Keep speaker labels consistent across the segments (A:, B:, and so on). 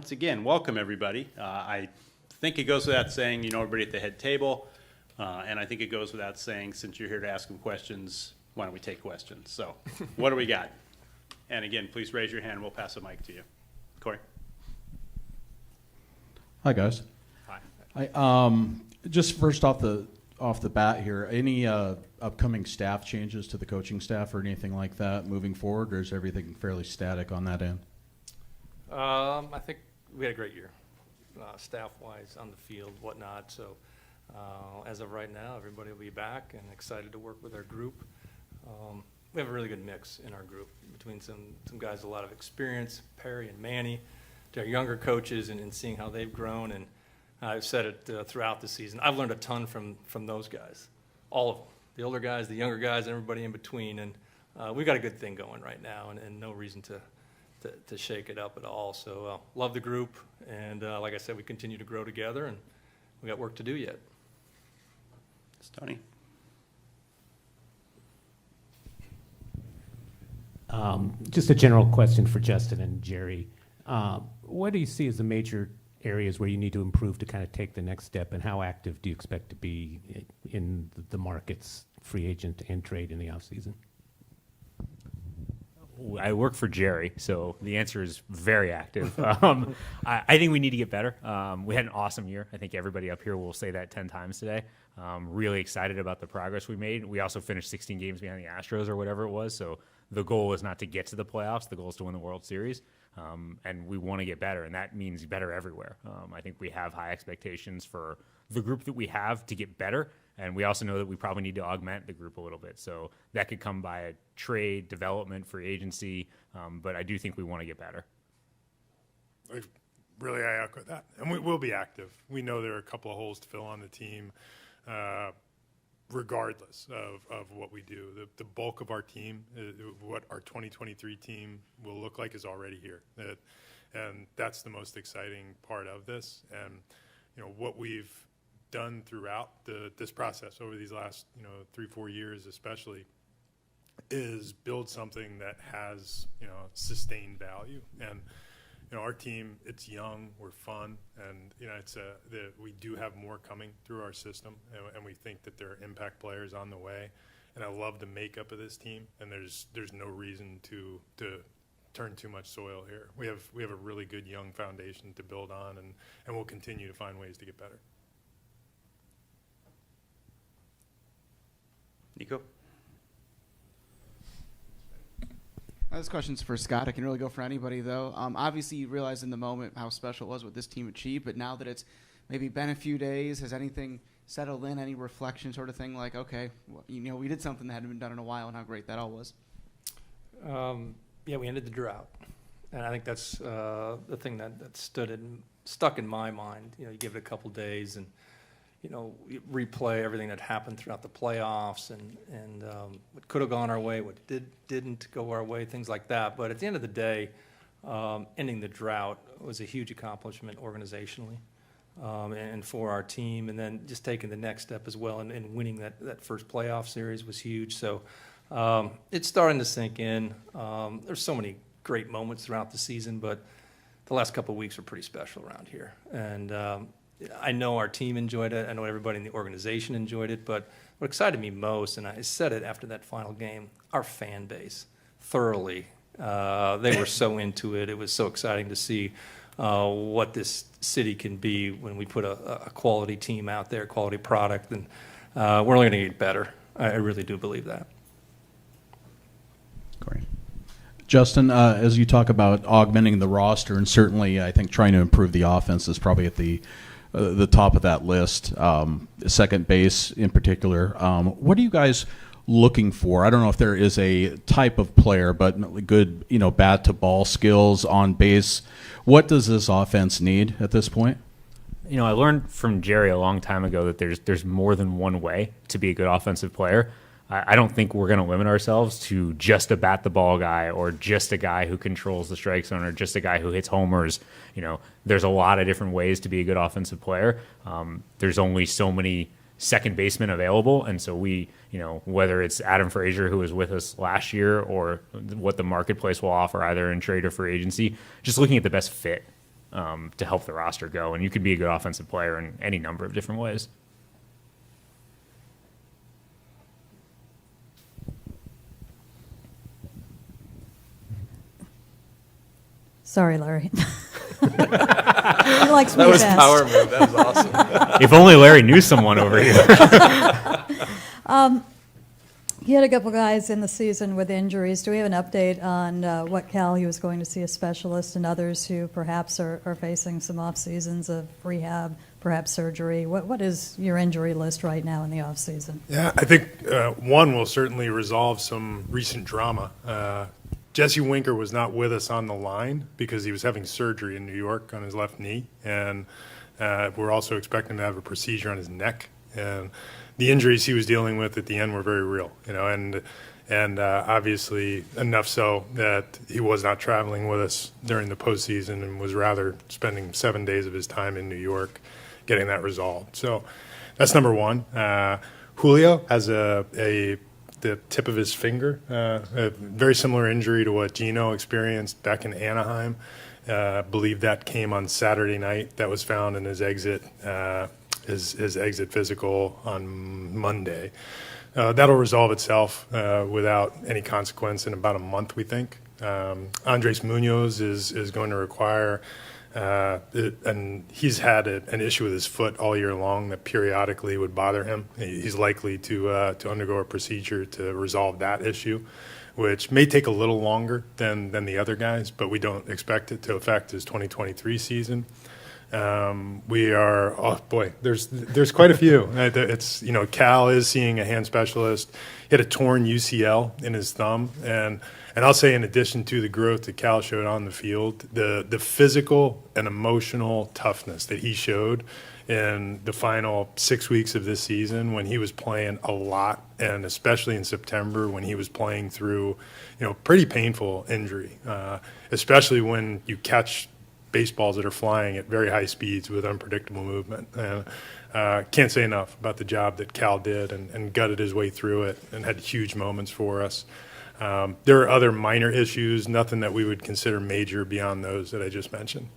A: once again, welcome everybody. I think it goes without saying, you know everybody at the head table, and I think it goes without saying, since you're here to ask them questions, why don't we take questions? So, what do we got? And again, please raise your hand. We'll pass the mic to you. Corey.
B: Hi, guys.
A: Hi.
B: Just first off the bat here, any upcoming staff changes to the coaching staff or anything like that moving forward, or is everything fairly static on that end?
C: I think we had a great year, staff-wise, on the field, whatnot. So as of right now, everybody will be back and excited to work with our group. We have a really good mix in our group between some guys with a lot of experience, Perry and Manny, to our younger coaches, and seeing how they've grown. And I've said it throughout the season. I've learned a ton from those guys, all of them, the older guys, the younger guys, and everybody in between. And we've got a good thing going right now, and no reason to shake it up at all. So love the group, and like I said, we continue to grow together, and we got work to do yet.
A: It's Tony.
D: Just a general question for Justin and Jerry. What do you see as the major areas where you need to improve to kind of take the next step, and how active do you expect to be in the markets, free agent and trade in the offseason?
E: I work for Jerry, so the answer is very active. I think we need to get better. We had an awesome year. I think everybody up here will say that 10 times today. Really excited about the progress we made. We also finished 16 games behind the Astros or whatever it was, so the goal is not to get to the playoffs. The goal is to win the World Series, and we want to get better, and that means better everywhere. I think we have high expectations for the group that we have to get better, and we also know that we probably need to augment the group a little bit. So that could come by a trade, development, free agency, but I do think we want to get better.
F: Really, I echo that. And we will be active. We know there are a couple of holes to fill on the team, regardless of what we do. The bulk of our team, what our 2023 team will look like, is already here. And that's the most exciting part of this. And, you know, what we've done throughout this process over these last 3-4 years especially is build something that has sustained value. And our team, it's young, we're fun, and we do have more coming through our system, and we think that there are impact players on the way. And I love the makeup of this team, and there's no reason to turn too much soil here. We have a really good young foundation to build on, and we'll continue to find ways to get better.
A: Nico?
G: This question's for Scott. I can really go for anybody, though. Obviously, you realized in the moment how special it was what this team achieved, but now that it's maybe been a few days, has anything settled in, any reflection sort of thing, like, okay, we did something that hadn't been done in a while, and how great that all was?
C: Yeah, we ended the drought. And I think that's the thing that stuck in my mind. You give it a couple days and, replay everything that happened throughout the playoffs and what could have gone our way, what didn't go our way, things like that. But at the end of the day, ending the drought was a huge accomplishment organizationally and for our team. And then just taking the next step as well and winning that first playoff series was huge. So it's starting to sink in. There's so many great moments throughout the season, but the last couple of weeks were pretty special around here. And I know our team enjoyed it. I know everybody in the organization enjoyed it. But what excited me most, and I said it after that final game, our fan base, thoroughly. They were so into it. It was so exciting to see what this city can be when we put a quality team out there, quality product. And we're only going to get better. I really do believe that.
B: Great. Justin, as you talk about augmenting the roster, and certainly I think trying to improve the offense is probably at the top of that list, second base in particular. What are you guys looking for? I don't know if there is a type of player, but good, bat to ball skills on base. What does this offense need at this point?
E: I learned from Jerry a long time ago that there's more than one way to be a good offensive player. I don't think we're going to limit ourselves to just a bat the ball guy or just a guy who controls the strike zone or just a guy who hits homers. There's a lot of different ways to be a good offensive player. There's only so many second basemen available, and so we, whether it's Adam Frazier, who was with us last year, or what the marketplace will offer either in trade or free agency, just looking at the best fit to help the roster go. And you could be a good offensive player in any number of different ways.
H: Sorry, Larry. He likes me
C: That was
H: best.
C: power move. That was awesome.
E: If only Larry knew someone over here.
H: He had a couple guys in the season with injuries. Do we have an update on what Cal he was going to see a specialist and others who perhaps are facing some off seasons of rehab, perhaps surgery? What is your injury list right now in the off season?
F: Yeah, I think one will certainly resolve some recent drama. Jesse Winker was not with us on the line because he was having surgery in New York on his left knee, and we're also expecting him to have a procedure on his neck. And the injuries he was dealing with at the end were very real, and obviously enough so that he was not traveling with us during the postseason and was rather spending 7 days of his time in New York getting that resolved. So that's number one. Julio has the tip of his finger, a very similar injury to what Gino experienced back in Anaheim. Believe that came on Saturday night. That was found in his exit physical on Monday. That'll resolve itself without any consequence in about a month, we think. Andres Munoz is going to require, and he's had an issue with his foot all year long that periodically would bother him. He's likely to undergo a procedure to resolve that issue, which may take a little longer than the other guys, but we don't expect it to affect his 2023 season. We are, oh boy, there's quite a few. It's, Cal is seeing a hand specialist. He had a torn UCL in his thumb, and I'll say, in addition to the growth that Cal showed on the field, the physical and emotional toughness that he showed in the final 6 weeks of this season when he was playing a lot, and especially in September when he was playing through, pretty painful injury, especially when you catch baseballs that are flying at very high speeds with unpredictable movement. Can't say enough about the job that Cal did and gutted his way through it and had huge moments for us. There are other minor issues, nothing that we would consider major beyond those that I just mentioned.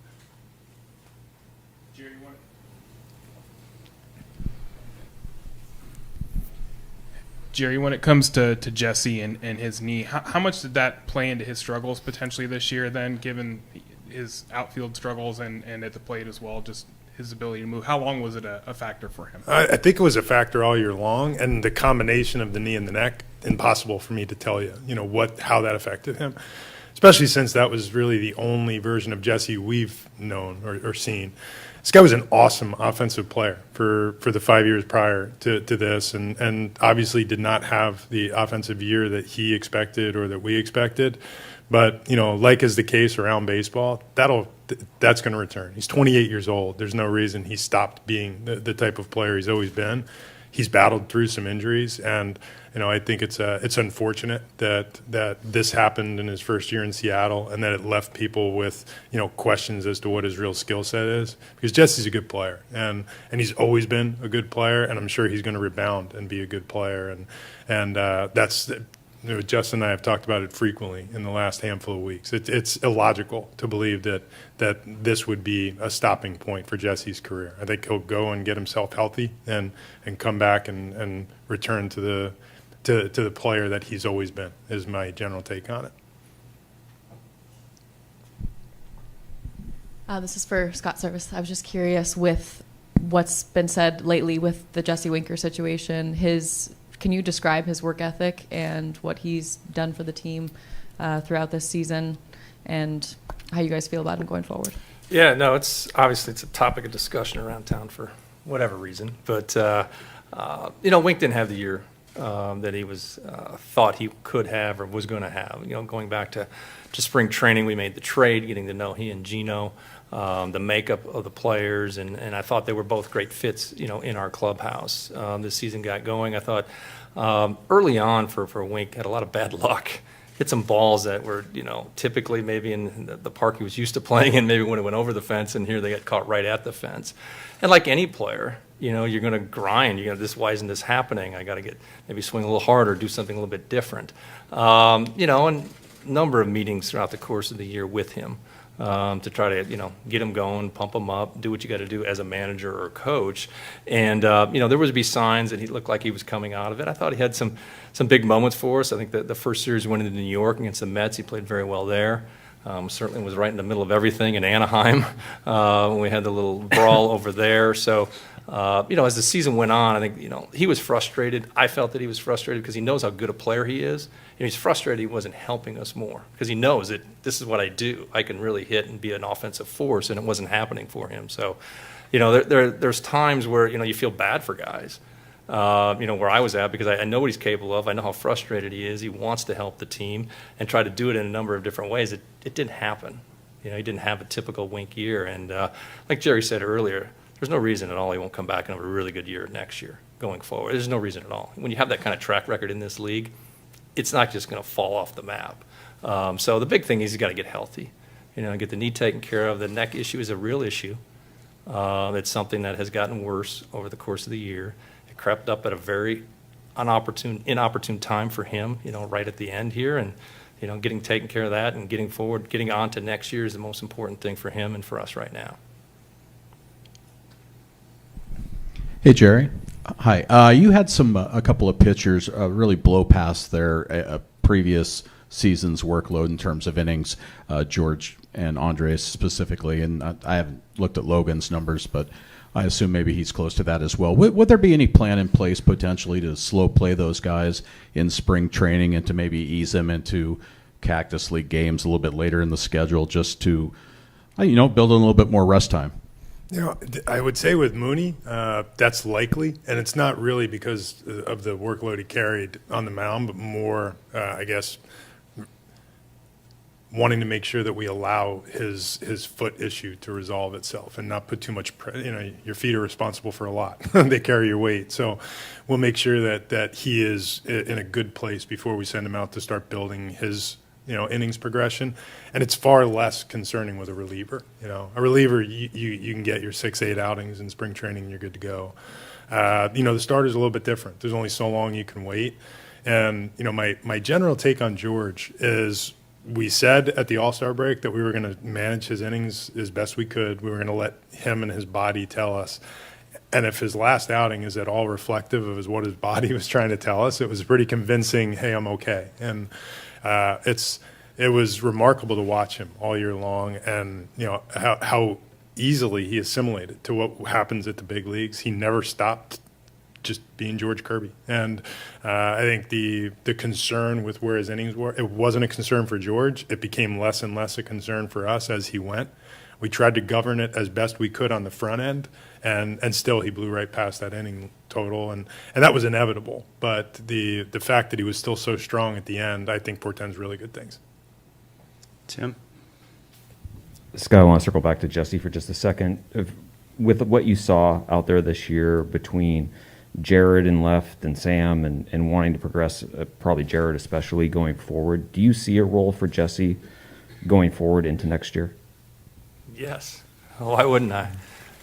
I: Jerry, when it comes to Jesse and his knee, how much did that play into his struggles potentially this year then, given his outfield struggles and at the plate as well, just his ability to move? How long was it a factor for him?
F: I think it was a factor all year long, and the combination of the knee and the neck, impossible for me to tell you, how that affected him, especially since that was really the only version of Jesse we've known or seen. This guy was an awesome offensive player for the 5 years prior to this, and obviously did not have the offensive year that he expected or that we expected. But, like is the case around baseball, that's going to return. He's 28 years old. There's no reason he stopped being the type of player he's always been. He's battled through some injuries, and I think it's unfortunate that this happened in his first year in Seattle, and that it left people with questions as to what his real skill set is. Because Jesse's a good player, and he's always been a good player, and I'm sure he's going to rebound and be a good player, and that's. Justin and I have talked about it frequently in the last handful of weeks. It's illogical to believe that this would be a stopping point for Jesse's career. I think he'll go and get himself healthy and come back and return to the player that he's always been, is my general take on it.
J: This is for Scott Servais. I was just curious, with what's been said lately with the Jesse Winker situation, can you describe his work ethic and what he's done for the team throughout this season, and how you guys feel about him going forward?
C: Yeah, no, it's a topic of discussion around town for whatever reason. But, Wink didn't have the year that he was thought he could have or was going to have. Going back to spring training, we made the trade, getting to know he and Gino, the makeup of the players, and I thought they were both great fits, in our clubhouse. This season got going. I thought early on for Wink had a lot of bad luck. Hit some balls that were, typically maybe in the park he was used to playing in, maybe when it went over the fence, and here they got caught right at the fence. And like any player, you're going to grind. Why isn't this happening? I got to maybe swing a little harder, do something a little bit different. And a number of meetings throughout the course of the year with him. to try to, get him going, pump him up, do what you got to do as a manager or coach. And, there would be signs that he looked like he was coming out of it. I thought he had some big moments for us. I think that the first series we went into New York against the Mets, he played very well there. Certainly was right in the middle of everything in Anaheim when we had the little brawl over there. So, as the season went on, I think, he was frustrated. I felt that he was frustrated because he knows how good a player he is. He's frustrated he wasn't helping us more because he knows that this is what I do. I can really hit and be an offensive force, and it wasn't happening for him. So, there's times where, you feel bad for guys, where I was at because I know what he's capable of. I know how frustrated he is. He wants to help the team and try to do it in a number of different ways. It didn't happen. He didn't have a typical Wink year. And like Jerry said earlier, there's no reason at all he won't come back and have a really good year next year going forward. There's no reason at all. When you have that kind of track record in this league, it's not just going to fall off the map. So the big thing is he's got to get healthy, get the knee taken care of. The neck issue is a real issue. It's something that has gotten worse over the course of the year. It crept up at a very inopportune time for him, right at the end here. And, getting taken care of that and getting forward, getting on to next year is the most important thing for him and for us right now.
B: Hey, Jerry. Hi. You had a couple of pitchers really blow past their previous season's workload in terms of innings, George and Andres specifically, and I haven't looked at Logan's numbers, but I assume maybe he's close to that as well. Would there be any plan in place potentially to slow play those guys in spring training and to maybe ease them into Cactus League games a little bit later in the schedule just to, build in a little bit more rest time?
F: I would say with Mooney, that's likely, and it's not really because of the workload he carried on the mound, but more, wanting to make sure that we allow his foot issue to resolve itself and not put too much your feet are responsible for a lot. They carry your weight. So we'll make sure that he is in a good place before we send him out to start building his innings progression. And it's far less concerning with a reliever. A reliever, you can get your 6-8 outings in spring training and you're good to go. The starter's a little bit different. There's only so long you can wait. And, my general take on George is we said at the All-Star break that we were going to manage his innings as best we could. We were going to let him and his body tell us. And if his last outing is at all reflective of what his body was trying to tell us, it was pretty convincing, hey, I'm okay. And it was remarkable to watch him all year long and, how easily he assimilated to what happens at the big leagues. He never stopped just being George Kirby. And I think the concern with where his innings were, it wasn't a concern for George. It became less and less a concern for us as he went. We tried to govern it as best we could on the front end, and still he blew right past that inning total, and that was inevitable. But the fact that he was still so strong at the end, I think portends really good things.
A: Tim?
K: Scott, I want to circle back to Jesse for just a second. With what you saw out there this year between Jared in left and Sam and wanting to progress, probably Jared especially, going forward, do you see a role for Jesse going forward into next year?
C: Yes. Why wouldn't I?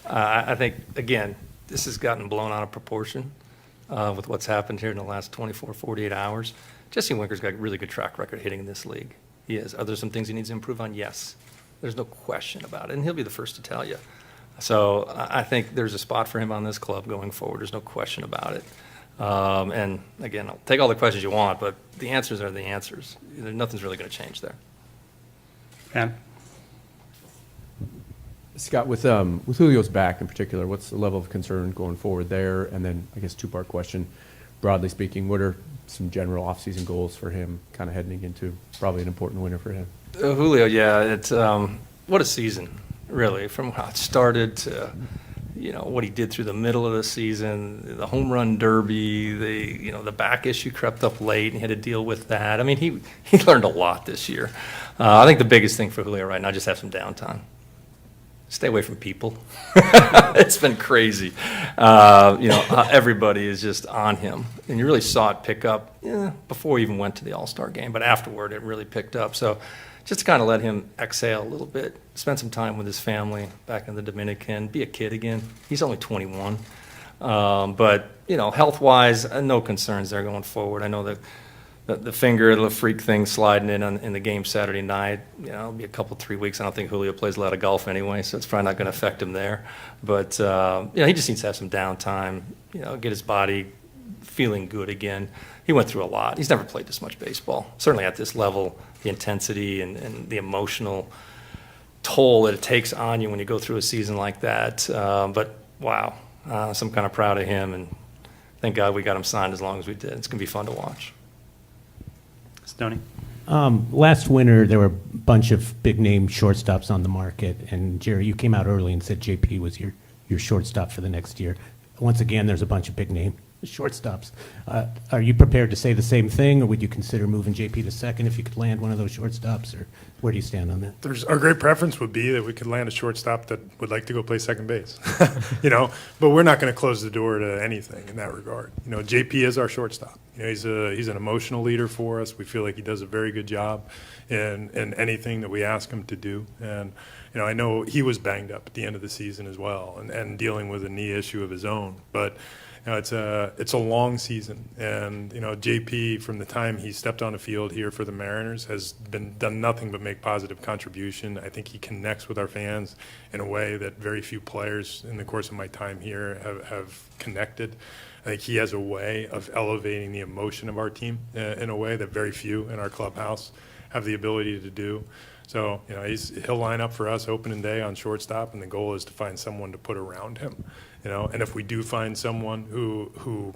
C: I think, again, this has gotten blown out of proportion with what's happened here in the last 24, 48 hours. Jesse Winker's got a really good track record hitting in this league. He is. Are there some things he needs to improve on? Yes. There's no question about it, and he'll be the first to tell you. So I think there's a spot for him on this club going forward. There's no question about it. And, again, I'll take all the questions you want, but the answers are the answers. Nothing's really going to change there.
A: Pam?
L: Scott, with Julio's back in particular, what's the level of concern going forward there? And then, I guess, two-part question. Broadly speaking, what are some general offseason goals for him kind of heading into probably an important winter for him?
C: Julio, yeah, it's what a season, really, from how it started to, what he did through the middle of the season, the home run derby, the back issue crept up late and he had to deal with that. I mean, he learned a lot this year. I think the biggest thing for Julio right now, just have some downtime. Stay away from people. It's been crazy. Everybody is just on him. And you really saw it pick up before he even went to the All-Star game, but afterward it really picked up. So just to kind of let him exhale a little bit, spend some time with his family back in the Dominican, be a kid again. He's only 21. But, health-wise, no concerns there going forward. I know that the finger, the freak thing sliding in the game Saturday night. It'll be a couple, 3 weeks. I don't think Julio plays a lot of golf anyway, so it's probably not going to affect him there. But, he just needs to have some downtime, get his body feeling good again. He went through a lot. He's never played this much baseball. Certainly at this level, the intensity and the emotional toll that it takes on you when you go through a season like that. But, wow, so I'm kind of proud of him, and thank God we got him signed as long as we did. It's going to be fun to watch.
A: Stoney?
D: Last winter, there were a bunch of big-name shortstops on the market, and Jerry, you came out early and said JP was your shortstop for the next year. Once again, there's a bunch of big-name shortstops. Are you prepared to say the same thing, or would you consider moving JP to second if you could land one of those shortstops, or where do you stand on that?
F: Our great preference would be that we could land a shortstop that would like to go play second base, but we're not going to close the door to anything in that regard. JP is our shortstop. He's an emotional leader for us. We feel like he does a very good job in anything that we ask him to do. And, I know he was banged up at the end of the season as well and dealing with a knee issue of his own. But, it's a long season. And, JP, from the time he stepped on the field here for the Mariners, has done nothing but make positive contribution. I think he connects with our fans in a way that very few players in the course of my time here have connected. I think he has a way of elevating the emotion of our team in a way that very few in our clubhouse have the ability to do. So, he'll line up for us opening day on shortstop, and the goal is to find someone to put around him. And if we do find someone who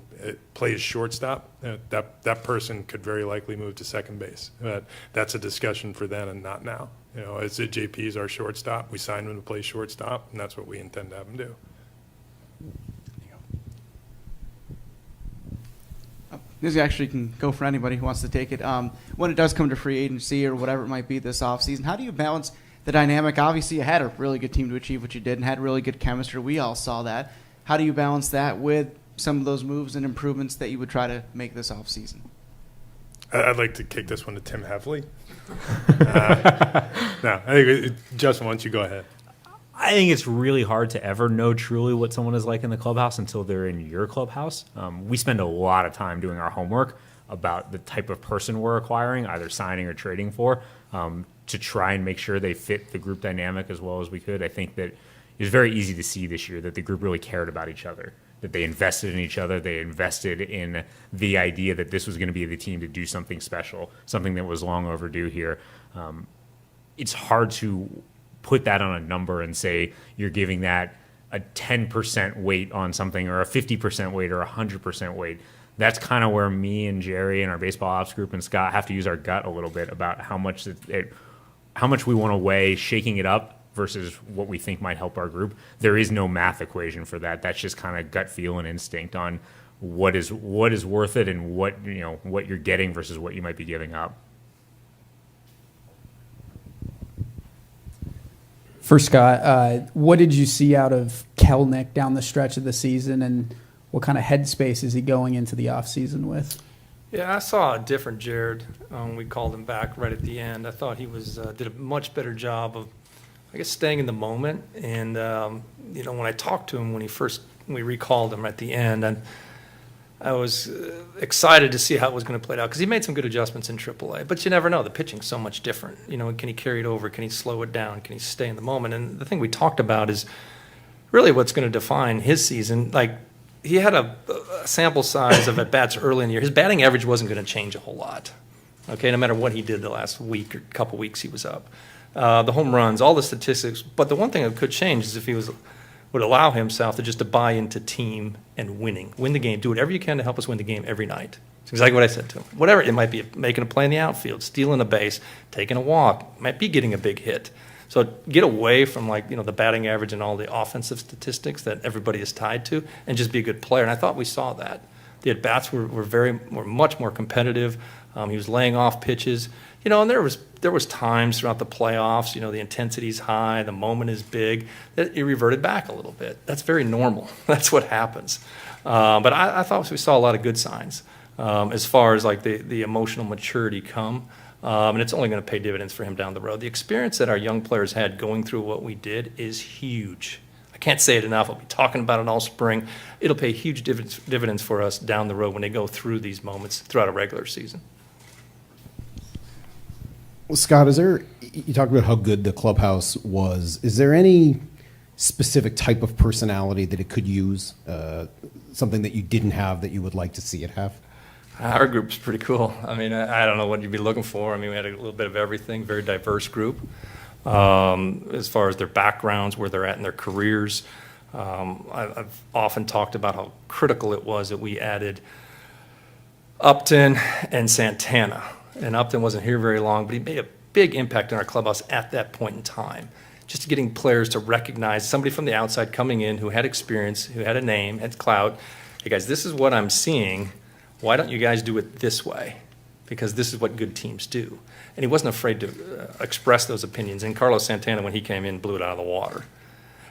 F: plays shortstop, that person could very likely move to second base. But that's a discussion for then and not now. It's JP is our shortstop. We signed him to play shortstop, and that's what we intend to have him do.
G: This actually can go for anybody who wants to take it. When it does come to free agency or whatever it might be this offseason, how do you balance the dynamic? Obviously, you had a really good team to achieve what you did and had really good chemistry. We all saw that. How do you balance that with some of those moves and improvements that you would try to make this offseason?
F: I'd like to kick this one to Tim Heffley. No, I think, Justin, why don't you go ahead?
E: I think it's really hard to ever know truly what someone is like in the clubhouse until they're in your clubhouse. We spend a lot of time doing our homework about the type of person we're acquiring, either signing or trading for, to try and make sure they fit the group dynamic as well as we could. I think that it was very easy to see this year that the group really cared about each other, that they invested in each other, they invested in the idea that this was going to be the team to do something special, something that was long overdue here. It's hard to put that on a number and say you're giving that a 10% weight on something or a 50% weight or a 100% weight. That's kind of where me and Jerry and our baseball ops group and Scott have to use our gut a little bit about how much we want to weigh shaking it up versus what we think might help our group. There is no math equation for that. That's just kind of gut feel and instinct on what is worth it and what you're getting versus what you might be giving up.
M: For Scott, what did you see out of Kelnick down the stretch of the season, and what kind of headspace is he going into the offseason with?
C: Yeah, I saw a different Jared. We called him back right at the end. I thought he did a much better job of, staying in the moment. And when I talked to him when we recalled him at the end, and I was excited to see how it was going to play out because he made some good adjustments in AAA. But you never know. The pitching's so much different. Can he carry it over? Can he slow it down? Can he stay in the moment? And the thing we talked about is really what's going to define his season. Like, he had a sample size of at-bats early in the year. His batting average wasn't going to change a whole lot, no matter what he did the last week or couple weeks he was up. The home runs, all the statistics. But the one thing that could change is if he would allow himself to buy into team and win the game. Do whatever you can to help us win the game every night. That's exactly what I said to him. Whatever, it might be making a play in the outfield, stealing a base, taking a walk, might be getting a big hit. So get away from the batting average and all the offensive statistics that everybody is tied to and just be a good player. And I thought we saw that. The at-bats were much more competitive. He was laying off pitches. And there was times throughout the playoffs, the intensity's high, the moment is big, that it reverted back a little bit. That's very normal. That's what happens. But I thought we saw a lot of good signs as far as the emotional maturity come. And it's only going to pay dividends for him down the road. The experience that our young players had going through what we did is huge. I can't say it enough. I'll be talking about it all spring. It'll pay huge dividends for us down the road when they go through these moments throughout a regular season.
N: Well, Scott, you talked about how good the clubhouse was. Is there any specific type of personality that it could use? Something that you didn't have that you would like to see it have?
C: Our group's pretty cool. I mean, I don't know what you'd be looking for. I mean, we had a little bit of everything, very diverse group. As far as their backgrounds, where they're at in their careers. I've often talked about how critical it was that we added Upton and Santana. And Upton wasn't here very long, but he made a big impact on our clubhouse at that point in time. Just getting players to recognize somebody from the outside coming in who had experience, who had a name, had clout. Hey guys, this is what I'm seeing. Why don't you guys do it this way? Because this is what good teams do. And he wasn't afraid to express those opinions. And Carlos Santana, when he came in, blew it out of the water.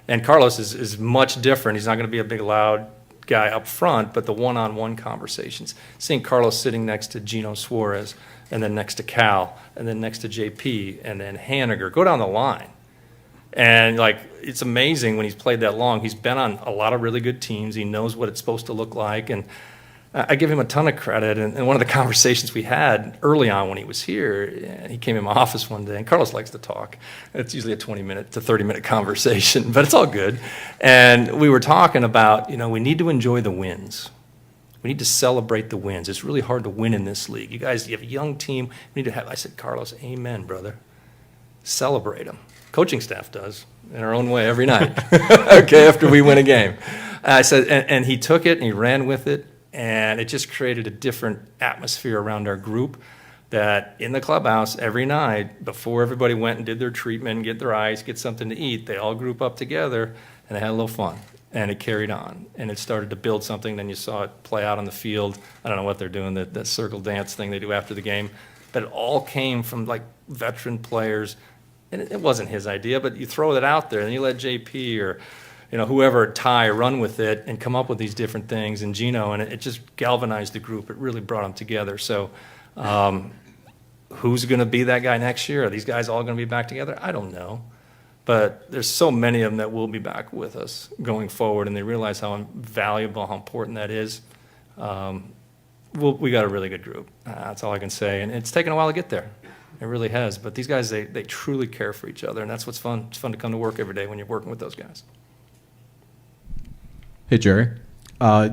C: And Carlos is much different. He's not going to be a big, loud guy up front, but the one-on-one conversations. Seeing Carlos sitting next to Gino Suarez, and then next to Cal, and then next to JP, and then Haniger. Go down the line. And, like, it's amazing when he's played that long. He's been on a lot of really good teams. He knows what it's supposed to look like. And I give him a ton of credit. And one of the conversations we had early on when he was here, he came in my office one day, and Carlos likes to talk. It's usually a 20-minute to 30-minute conversation, but it's all good. And we were talking about, we need to enjoy the wins. We need to celebrate the wins. It's really hard to win in this league. You guys, you have a young team. We need to have, I said, Carlos, amen, brother. Celebrate them. Coaching staff does in our own way every night, okay, after we win a game. I said, and he took it and he ran with it, and it just created a different atmosphere around our group that in the clubhouse every night before everybody went and did their treatment, get their ice, get something to eat, they all group up together and they had a little fun. And it carried on, and it started to build something. Then you saw it play out on the field. I don't know what they're doing, that circle dance thing they do after the game. But it all came from, like, veteran players. And it wasn't his idea, but you throw that out there, and you let JP or, whoever, Ty, run with it and come up with these different things. And Gino, and it just galvanized the group. It really brought them together. So who's going to be that guy next year? Are these guys all going to be back together? I don't know. But there's so many of them that will be back with us going forward, and they realize how valuable, how important that is. We got a really good group. That's all I can say. And it's taken a while to get there. It really has. But these guys, they truly care for each other, and that's what's fun. It's fun to come to work every day when you're working with those guys.
B: Hey, Jerry.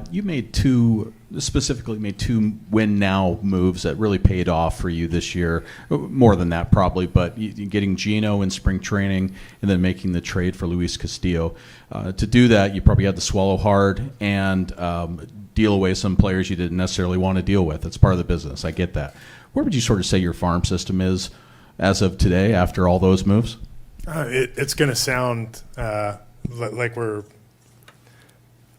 B: You specifically made two win now moves that really paid off for you this year. More than that, probably, but getting Gino in spring training and then making the trade for Luis Castillo. To do that, you probably had to swallow hard and deal away some players you didn't necessarily want to deal with. It's part of the business. I get that. Where would you sort of say your farm system is as of today after all those moves?
F: It's going to sound like we're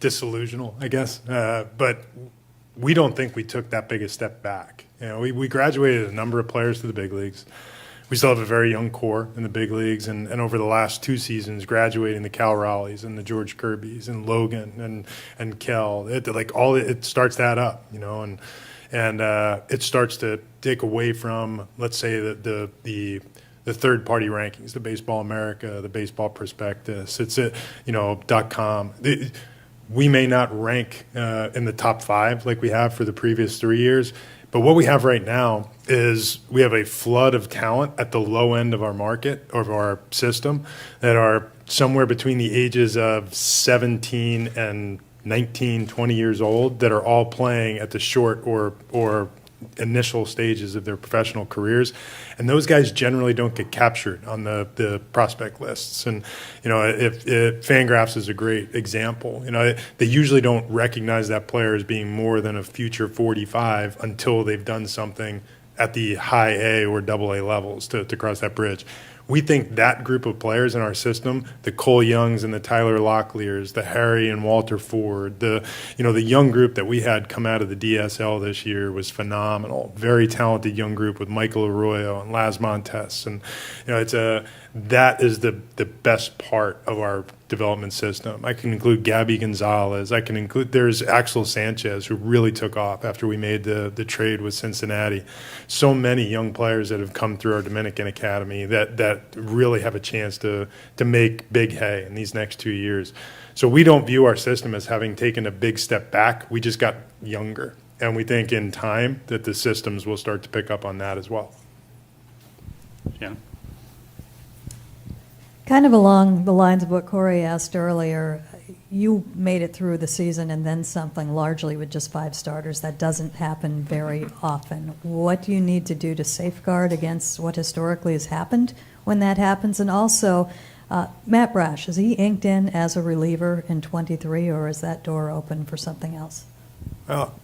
F: disillusional, I guess, but we don't think we took that big a step back. We graduated a number of players to the big leagues. We still have a very young core in the big leagues, and over the last two seasons, graduating the Cal Raleighs and the George Kirbys and Logan and Kel, it starts to add up, and it starts to take away from, let's say, the third-party rankings, the Baseball America, the Baseball Prospectus, .com. We may not rank in the top 5 like we have for the previous 3 years, but what we have right now is we have a flood of talent at the low end of our market, of our system, that are somewhere between the ages of 17 and 19, 20 years old that are all playing at the short or initial stages of their professional careers. And those guys generally don't get captured on the prospect lists. And, if Fangraphs is a great example, they usually don't recognize that player as being more than a future 45 until they've done something at the high A or double A levels to cross that bridge. We think that group of players in our system, the Cole Youngs and the Tyler Locklears, the Harry and Walter Ford, the young group that we had come out of the DSL this year was phenomenal. Very talented young group with Michael Arroyo and Las Montes. And, that is the best part of our development system. I can include Gabby Gonzalez. There's Axel Sanchez, who really took off after we made the trade with Cincinnati. So many young players that have come through our Dominican Academy that really have a chance to make big hay in these next 2 years. So we don't view our system as having taken a big step back. We just got younger. And we think in time that the systems will start to pick up on that as well.
A: Shannon?
H: Kind of along the lines of what Corey asked earlier, you made it through the season and then something largely with just 5 starters. That doesn't happen very often. What do you need to do to safeguard against what historically has happened when that happens? And also, Matt Brash, is he inked in as a reliever in 23, or is that door open for something else?
F: Well,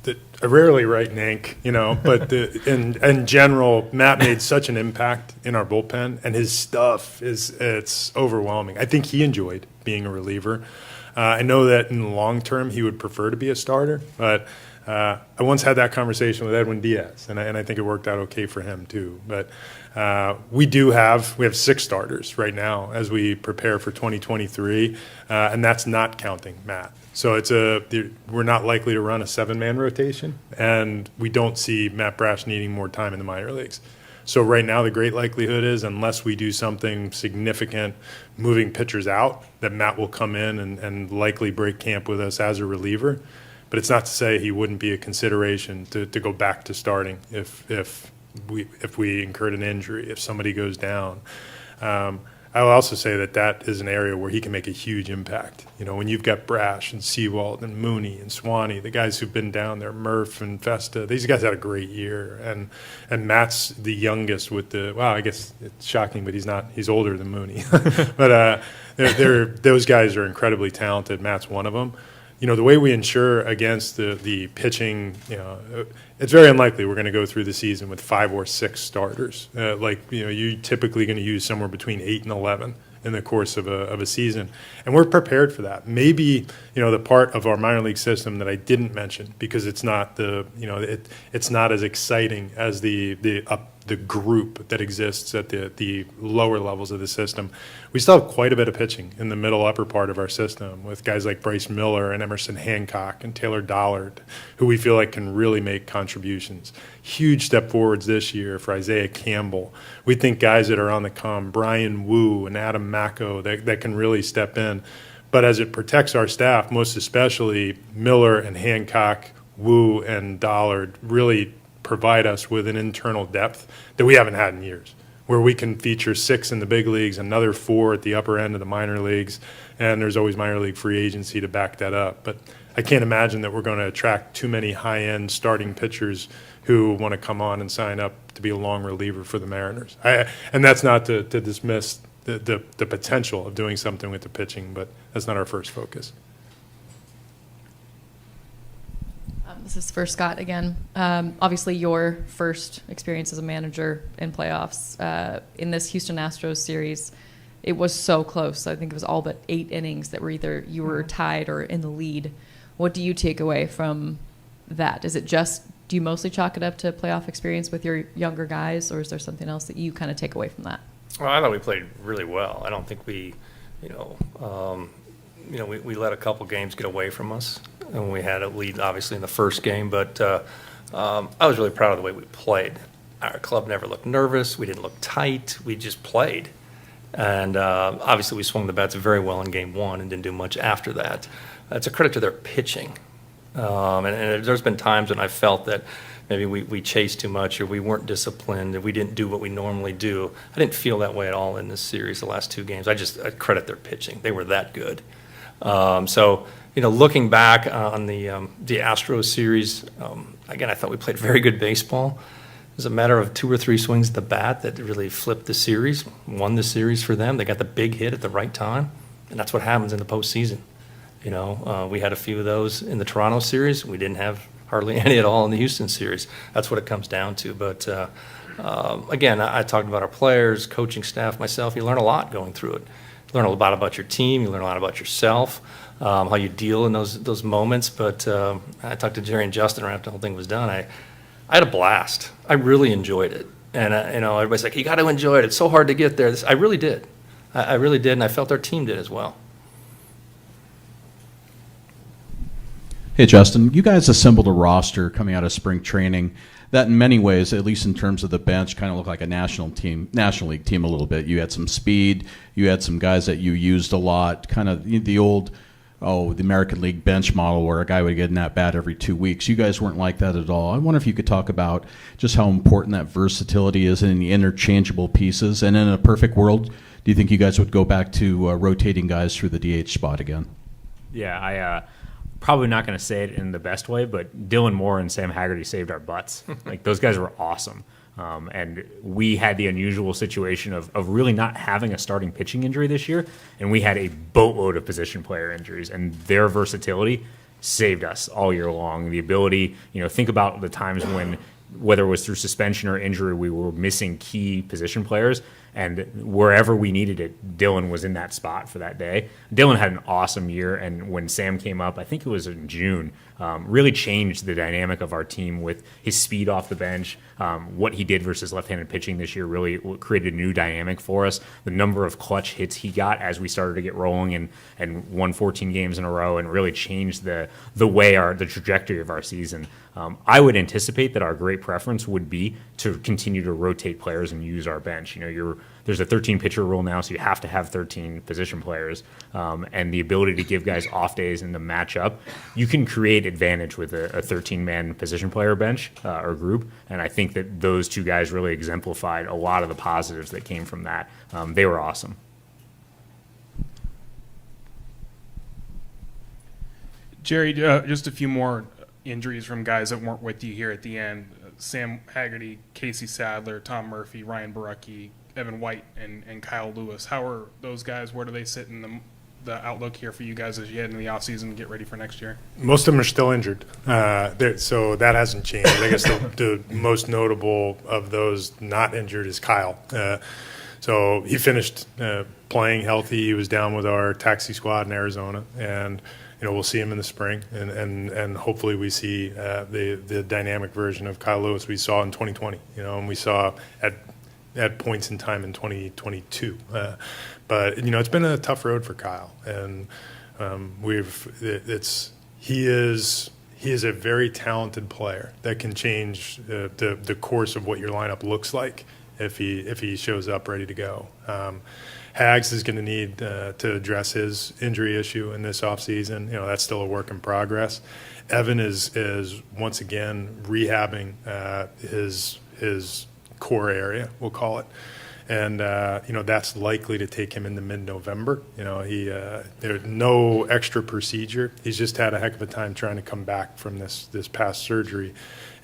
F: I rarely write an ink, but in general, Matt made such an impact in our bullpen, and his stuff it's overwhelming. I think he enjoyed being a reliever. I know that in the long term he would prefer to be a starter, but I once had that conversation with Edwin Diaz, and I think it worked out okay for him too. But we have 6 starters right now as we prepare for 2023, and that's not counting Matt. So we're not likely to run a 7-man rotation, and we don't see Matt Brash needing more time in the minor leagues. So right now the great likelihood is, unless we do something significant moving pitchers out, that Matt will come in and likely break camp with us as a reliever. But it's not to say he wouldn't be a consideration to go back to starting if we incurred an injury, if somebody goes down. I will also say that is an area where he can make a huge impact. When you've got Brash and Seawald and Mooney and Swanee, the guys who've been down there, Murph and Festa, these guys had a great year. And Matt's the youngest with I guess it's shocking, but he's older than Mooney. But those guys are incredibly talented. Matt's one of them. The way we ensure against the pitching, it's very unlikely we're going to go through the season with 5 or 6 starters. You're typically going to use somewhere between 8 and 11 in the course of a season, and we're prepared for that. Maybe the part of our minor league system that I didn't mention, because it's not it's not as exciting as the group that exists at the lower levels of the system. We still have quite a bit of pitching in the middle upper part of our system with guys like Bryce Miller and Emerson Hancock and Taylor Dollard, who we feel like can really make contributions. Huge step forwards this year for Isaiah Campbell. We think guys that are on the come, Brian Wu and Adam Macco, that can really step in. But as it protects our staff, most especially Miller and Hancock, Wu and Dollard, really provide us with an internal depth that we haven't had in years, where we can feature 6 in the big leagues, another 4 at the upper end of the minor leagues, and there's always minor league free agency to back that up. But I can't imagine that we're going to attract too many high-end starting pitchers who want to come on and sign up to be a long reliever for the Mariners. And that's not to dismiss the potential of doing something with the pitching, but that's not our first focus.
J: This is for Scott again. Obviously, your first experience as a manager in playoffs. In this Houston Astros series, it was so close. I think it was all but 8 innings that were either you were tied or in the lead. What do you take away from that? Is it do you mostly chalk it up to playoff experience with your younger guys, or is there something else that you kind of take away from that?
C: Well, I thought we played really well. I don't think we let a couple games get away from us. And we had a lead, obviously, in the first game. But I was really proud of the way we played. Our club never looked nervous. We didn't look tight. We just played. And obviously, we swung the bats very well in game 1 and didn't do much after that. It's a credit to their pitching. And there's been times when I felt that maybe we chased too much or we weren't disciplined and we didn't do what we normally do. I didn't feel that way at all in this series, the last 2 games. I credit their pitching. They were that good. Looking back on the Astros series, again, I thought we played very good baseball. It was a matter of 2 or 3 swings at the bat that really flipped the series, won the series for them. They got the big hit at the right time, and that's what happens in the postseason. We had a few of those in the Toronto series. We didn't have hardly any at all in the Houston series. That's what it comes down to. But, again, I talked about our players, coaching staff, myself. You learn a lot going through it. You learn a lot about your team. You learn a lot about yourself. How you deal in those moments. But I talked to Jerry and Justin right after the whole thing was done. I had a blast. I really enjoyed it. And, everybody's like, you got to enjoy it. It's so hard to get there. I really did. I really did, and I felt our team did as well.
B: Hey, Justin, you guys assembled a roster coming out of spring training that in many ways, at least in terms of the bench, kind of looked like a National League team a little bit. You had some speed. You had some guys that you used a lot, kind of the old the American League bench model where a guy would get an at-bat every 2 weeks. You guys weren't like that at all. I wonder if you could talk about just how important that versatility is in the interchangeable pieces. And in a perfect world, do you think you guys would go back to rotating guys through the DH spot again?
E: Yeah, I probably not going to say it in the best way, but Dylan Moore and Sam Haggerty saved our butts. Like, those guys were awesome. And we had the unusual situation of really not having a starting pitching injury this year, and we had a boatload of position player injuries, and their versatility saved us all year long. The ability, think about the times when, whether it was through suspension or injury, we were missing key position players, and wherever we needed it, Dylan was in that spot for that day. Dylan had an awesome year, and when Sam came up, I think it was in June, really changed the dynamic of our team with his speed off the bench. What he did versus left-handed pitching this year really created a new dynamic for us. The number of clutch hits he got as we started to get rolling and won 14 games in a row and really changed the way the trajectory of our season. I would anticipate that our great preference would be to continue to rotate players and use our bench. There's a 13 pitcher rule now, so you have to have 13 position players, and the ability to give guys off days and to match up. You can create advantage with a 13-man position player bench or group, and I think that those two guys really exemplified a lot of the positives that came from that. They were awesome.
I: Jerry, just a few more injuries from guys that weren't with you here at the end. Sam Haggerty, Casey Sadler, Tom Murphy, Ryan Barucki, Evan White, and Kyle Lewis. How are those guys? Where do they sit in the outlook here for you guys as you head into the offseason and get ready for next year?
F: Most of them are still injured, so that hasn't changed. I guess the most notable of those not injured is Kyle. So he finished playing healthy. He was down with our taxi squad in Arizona, and we'll see him in the spring, and hopefully we see the dynamic version of Kyle Lewis we saw in 2020. And we saw at points in time in 2022. But it's been a tough road for Kyle, and he is a very talented player that can change the course of what your lineup looks like if he shows up ready to go. Hags is going to need to address his injury issue in this offseason. That's still a work in progress. Evan is once again rehabbing his core area, we'll call it. And, that's likely to take him into mid-November. There's no extra procedure. He's just had a heck of a time trying to come back from this past surgery.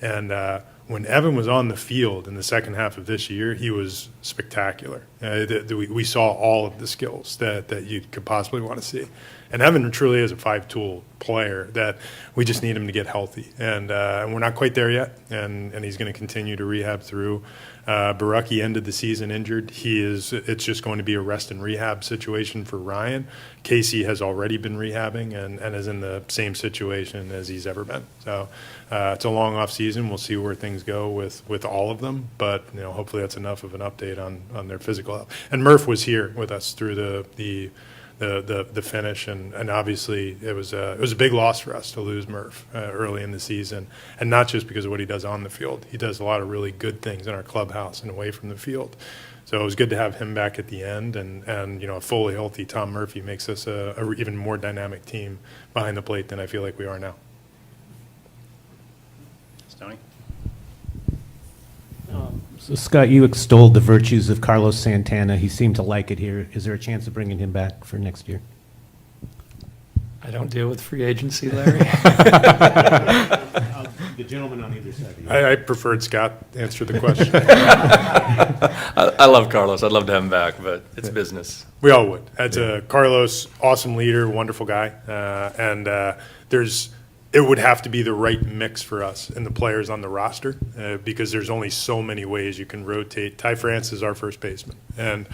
F: And when Evan was on the field in the second half of this year, he was spectacular. We saw all of the skills that you could possibly want to see. And Evan truly is a five-tool player that we just need him to get healthy. And we're not quite there yet, and he's going to continue to rehab through. Barucki ended the season injured. It's just going to be a rest and rehab situation for Ryan. Casey has already been rehabbing and is in the same situation as he's ever been. So it's a long off season. We'll see where things go with all of them, but hopefully that's enough of an update on their physical health. And Murph was here with us through the finish, and obviously it was a big loss for us to lose Murph early in the season, and not just because of what he does on the field. He does a lot of really good things in our clubhouse and away from the field. So it was good to have him back at the end, and a fully healthy Tom Murphy makes us a even more dynamic team behind the plate than I feel like we are now.
A: Stoney?
D: So, Scott, you extolled the virtues of Carlos Santana. He seemed to like it here. Is there a chance of bringing him back for next year?
C: I don't deal with free agency, Larry.
D: The gentleman on either side.
F: I preferred Scott answer the question.
O: I love Carlos. I'd love to have him back, but it's business.
F: We all would. Carlos, awesome leader, wonderful guy, and it would have to be the right mix for us and the players on the roster because there's only so many ways you can rotate. Ty France is our first baseman, and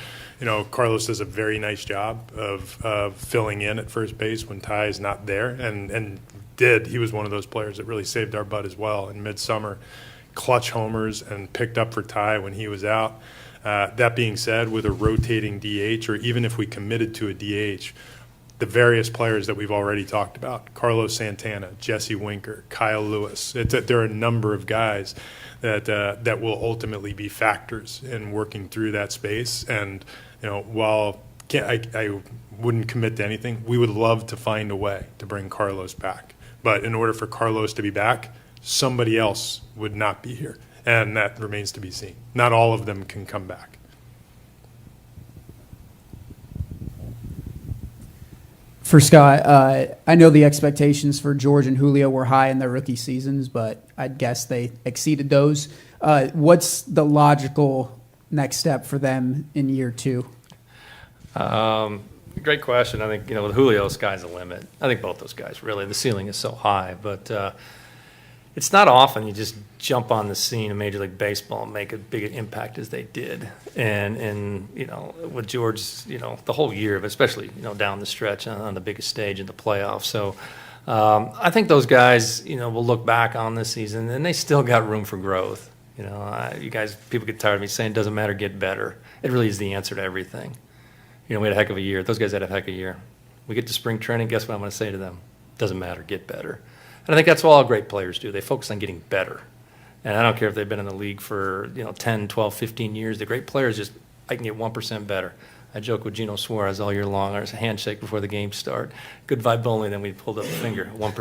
F: Carlos does a very nice job of filling in at first base when Ty is not there, and he was one of those players that really saved our butt as well in midsummer, clutch homers and picked up for Ty when he was out. That being said, with a rotating DH, or even if we committed to a DH, the various players that we've already talked about, Carlos Santana, Jesse Winker, Kyle Lewis, there are a number of guys that will ultimately be factors in working through that space. And while I wouldn't commit to anything. We would love to find a way to bring Carlos back. But in order for Carlos to be back, somebody else would not be here. And that remains to be seen. Not all of them can come back.
M: For Scott, I know the expectations for George and Julio were high in their rookie seasons, but I'd guess they exceeded those. What's the logical next step for them in year two?
C: Great question. I think, with Julio, sky's the limit. I think both those guys, really. The ceiling is so high, but it's not often you just jump on the scene of Major League Baseball and make a big impact as they did. And with George, the whole year, but especially, down the stretch on the biggest stage in the playoffs. So I think those guys, will look back on this season, and they still got room for growth. You guys, people get tired of me saying it doesn't matter, get better. It really is the answer to everything. We had a heck of a year. Those guys had a heck of a year. We get to spring training, guess what I'm going to say to them? Doesn't matter, get better. And I think that's what all great players do. They focus on getting better. And I don't care if they've been in the league for 10, 12, 15 years. The great players I can get 1% better. I joke with Gino Suarez all year long. There's a handshake before the game start. Good vibe only, then we pulled up a finger, 1%. I'm going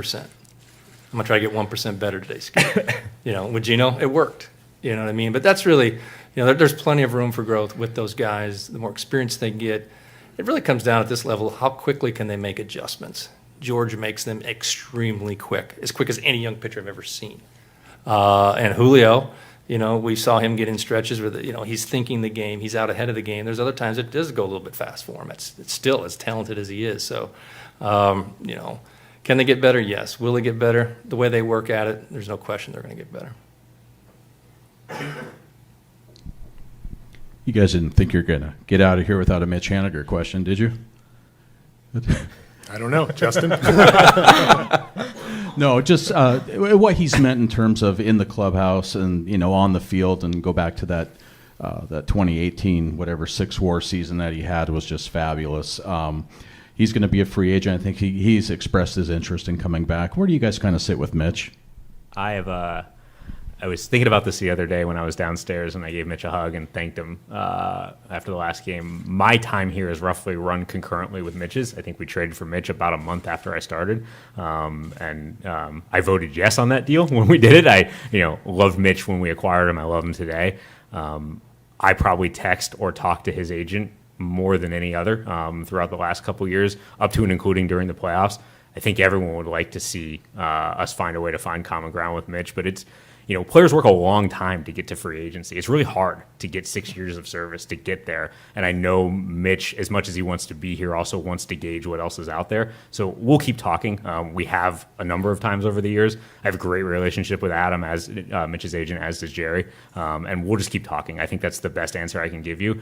C: to try to get 1% better today, Scott. With Gino, it worked. You know what I mean? But that's really, there's plenty of room for growth with those guys. The more experience they get, it really comes down at this level, how quickly can they make adjustments? George makes them extremely quick, as quick as any young pitcher I've ever seen. And Julio, we saw him get in stretches where, he's thinking the game, he's out ahead of the game. There's other times it does go a little bit fast for him. It's still as talented as he is. So, can they get better? Yes. Will they get better? The way they work at it, there's no question they're going to get better.
B: You guys didn't think you're going to get out of here without a Mitch Haniger question, did you?
F: I don't know. Justin?
B: No, just what he's meant in terms of in the clubhouse and, on the field, and go back to that 2018, whatever, 6-WAR season that he had was just fabulous. He's going to be a free agent. I think he's expressed his interest in coming back. Where do you guys kind of sit with Mitch?
E: I was thinking about this the other day when I was downstairs, and I gave Mitch a hug and thanked him after the last game. My time here is roughly run concurrently with Mitch's. I think we traded for Mitch about a month after I started, and I voted yes on that deal when we did it. I loved Mitch when we acquired him. I love him today. I probably text or talk to his agent more than any other throughout the last couple of years, up to and including during the playoffs. I think everyone would like to see us find a way to find common ground with Mitch, but it's players work a long time to get to free agency. It's really hard to get 6 years of service to get there. And I know Mitch, as much as he wants to be here, also wants to gauge what else is out there. So we'll keep talking. We have a number of times over the years. I have a great relationship with Adam as Mitch's agent, as does Jerry. And we'll just keep talking. I think that's the best answer I can give you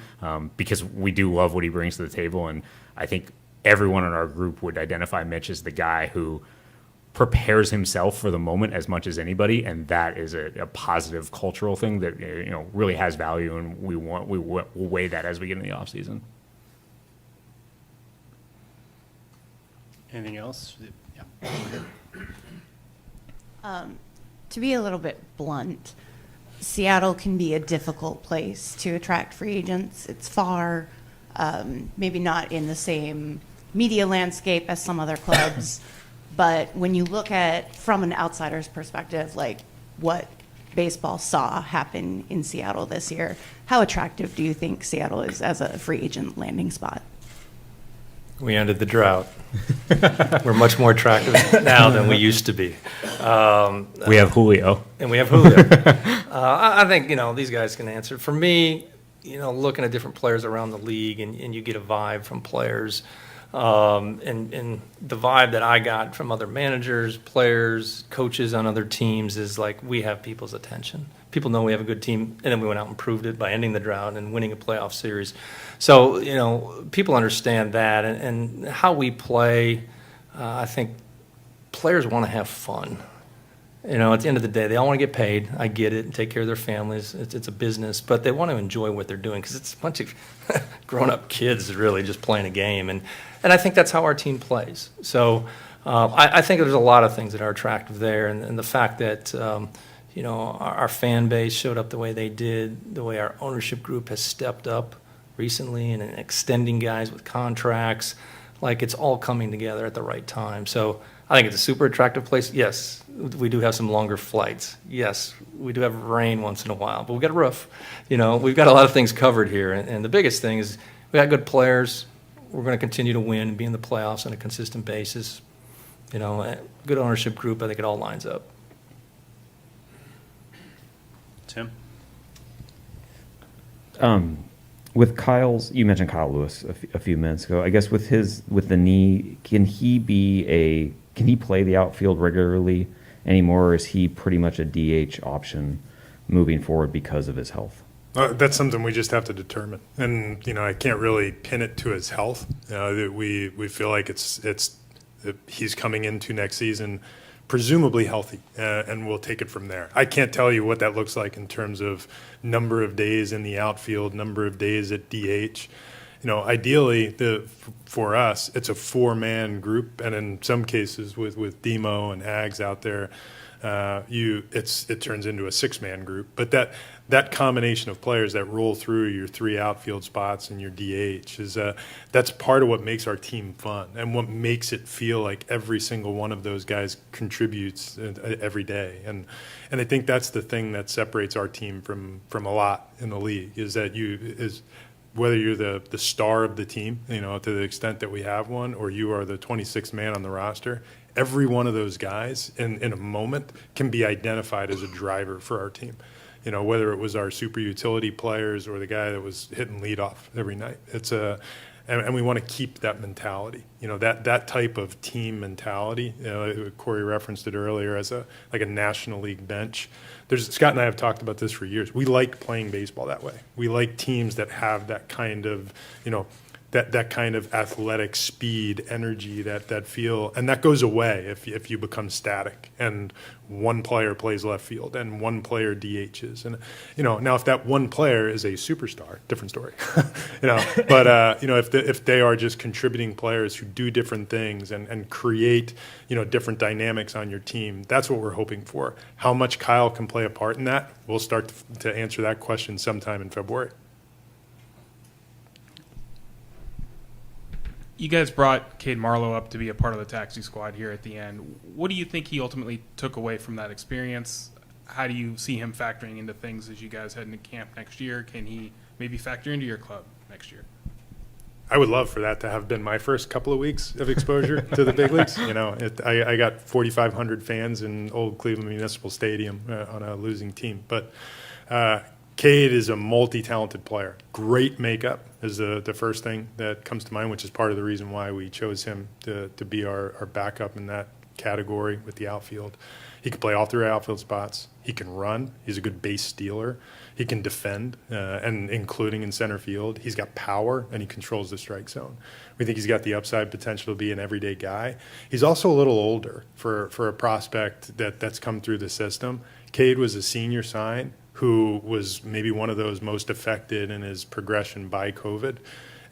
E: because we do love what he brings to the table. And I think everyone in our group would identify Mitch as the guy who prepares himself for the moment as much as anybody, and that is a positive cultural thing that really has value, and we'll weigh that as we get in the off season.
A: Anything else?
P: Yeah. To be a little bit blunt, Seattle can be a difficult place to attract free agents. It's far, maybe not in the same media landscape as some other clubs. But when you look at, from an outsider's perspective, like what baseball saw happen in Seattle this year, how attractive do you think Seattle is as a free agent landing spot?
C: We ended the drought. We're much more attractive now than we used to be.
E: We have Julio.
C: And we have Julio. I think, these guys can answer. For me, looking at different players around the league, and you get a vibe from players. And the vibe that I got from other managers, players, coaches on other teams is like we have people's attention. People know we have a good team, and then we went out and proved it by ending the drought and winning a playoff series. So, people understand that, and how we play, I think players want to have fun. At the end of the day, they all want to get paid. I get it, and take care of their families. It's a business, but they want to enjoy what they're doing because it's a bunch of grown-up kids really just playing a game. And I think that's how our team plays. So I think there's a lot of things that are attractive there, and the fact that our fan base showed up the way they did, the way our ownership group has stepped up recently and extending guys with contracts. Like, it's all coming together at the right time. So I think it's a super attractive place. Yes, we do have some longer flights. Yes, we do have rain once in a while, but we've got a roof. You know, we've got a lot of things covered here. And the biggest thing is we got good players. We're going to continue to win and be in the playoffs on a consistent basis. You know, a good ownership group. I think it all lines up.
A: Tim?
K: With Kyle's, you mentioned Kyle Lewis a few minutes ago. I guess with the knee, can he play the outfield regularly anymore, or is he pretty much a DH option moving forward because of his health?
F: That's something we just have to determine, and I can't really pin it to his health. We feel like he's coming into next season presumably healthy, and we'll take it from there. I can't tell you what that looks like in terms of number of days in the outfield, number of days at DH. Ideally, for us, it's a 4-man group, and in some cases with Demo and Ags out there, it turns into a 6-man group. But that combination of players that roll through your 3 outfield spots and your DH that's part of what makes our team fun and what makes it feel like every single one of those guys contributes every day. And I think that's the thing that separates our team from a lot in the league, is that whether you're the star of the team, to the extent that we have one, or you are the 26th man on the roster, every one of those guys in a moment can be identified as a driver for our team. Whether it was our super utility players or the guy that was hitting leadoff every night. And we want to keep that mentality. That type of team mentality. Corey referenced it earlier as a National League bench. Scott and I have talked about this for years. We like playing baseball that way. We like teams that have that kind of, that kind of athletic speed, energy, that feel, and that goes away if you become static and one player plays left field and one player DHs. And now if that one player is a superstar, different story. But if they are just contributing players who do different things and create different dynamics on your team, that's what we're hoping for. How much Kyle can play a part in that? We'll start to answer that question sometime in February.
I: You guys brought Cade Marlowe up to be a part of the taxi squad here at the end. What do you think he ultimately took away from that experience? How do you see him factoring into things as you guys head into camp next year? Can he maybe factor into your club next year?
F: I would love for that to have been my first couple of weeks of exposure to the big leagues. I got 4,500 fans in old Cleveland Municipal Stadium on a losing team. But Cade is a multi-talented player. Great makeup is the first thing that comes to mind, which is part of the reason why we chose him to be our backup in that category with the outfield. He can play all 3 outfield spots. He can run. He's a good base stealer. He can defend, and including in center field. He's got power, and he controls the strike zone. We think he's got the upside potential to be an everyday guy. He's also a little older for a prospect that's come through the system. Cade was a senior sign who was maybe one of those most affected in his progression by COVID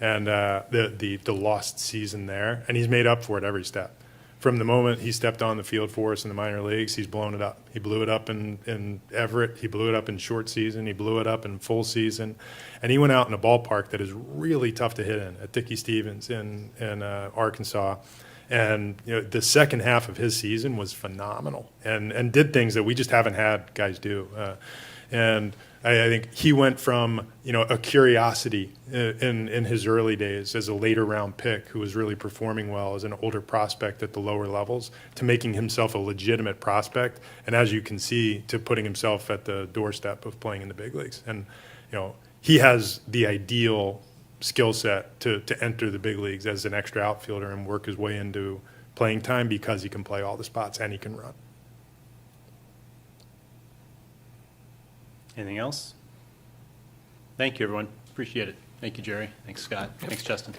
F: and the lost season there. And he's made up for it every step. From the moment he stepped on the field for us in the minor leagues, he's blown it up. He blew it up in Everett. He blew it up in short season. He blew it up in full season. And he went out in a ballpark that is really tough to hit in at Dickey Stevens in Arkansas. And the second half of his season was phenomenal and did things that we just haven't had guys do. And I think he went from a curiosity in his early days as a later round pick who was really performing well as an older prospect at the lower levels to making himself a legitimate prospect, and as you can see, to putting himself at the doorstep of playing in the big leagues. And he has the ideal skill set to enter the big leagues as an extra outfielder and work his way into playing time because he can play all the spots and he can run.
A: Anything else? Thank you, everyone. Appreciate it. Thank you, Jerry. Thanks, Scott. Thanks, Justin.